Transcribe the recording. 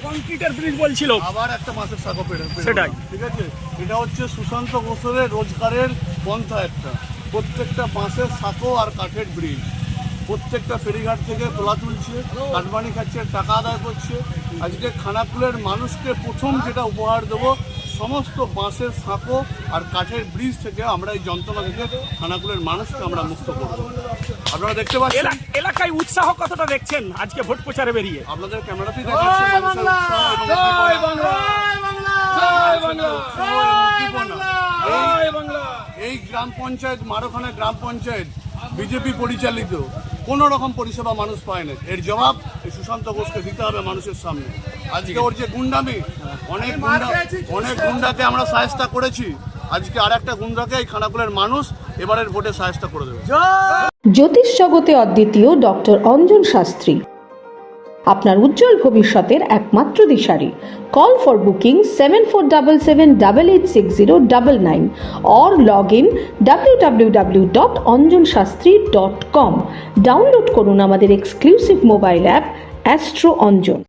কংক্রিটের ব্রিজ বলছিল, আবার একটা মাছের সাঁকো পেড়ে সেটাই। ঠিক আছে, এটা হচ্ছে সুশান্ত ঘোষের রোজগারের পন্থা একটা। প্রত্যেকটা বাঁশের সাঁকো আর কাঠের ব্রিজ প্রত্যেকটা ফেরিঘাট থেকে তোলা তুলছে, কাটমানি খাচ্ছে, টাকা আদায় করছে। আজকে খানাকুলের মানুষকে প্রথম যেটা উপহার দেবো, সমস্ত বাঁশের সাঁকো আর কাঠের ব্রিজ থেকে আমরা এই যন্ত্রণা থেকে খানাকুলের মানুষকে আমরা মুক্ত করব। আপনারা দেখতে পাচ্ছেন এলাকায় উৎসাহ কতটা দেখছেন আজকে ভোট প্রচারে বেরিয়ে? আপনাদের ক্যামেরাতেই দেখাচ্ছে মানুষের উৎসাহ এবং উদ্দীপনা। এই গ্রাম পঞ্চায়েত, মারোখানা গ্রাম পঞ্চায়েত বিজেপি পরিচালিত, কোনো রকম পরিষেবা মানুষ পায় না। এর জবাব এই সুশান্ত ঘোষকে দিতে হবে মানুষের সামনে। আজকে ওর যে গুন্ডামি, অনেক গুন্ডাকে আমরা সাহায্য করেছি, আজকে আর একটা গুন্ডাকে এই খানাকুলের মানুষ এবারের ভোটে সাহায্য করে দেবে। জ্যোতিষ জগতে অদ্বিতীয় ডক্টর অঞ্জন শাস্ত্রী, আপনার উজ্জ্বল ভবিষ্যতের একমাত্র দিশারি। Call for booking 7477886099 or log in www.anjanshastri.com। Download করুন আমাদের exclusive mobile app astro Anjan.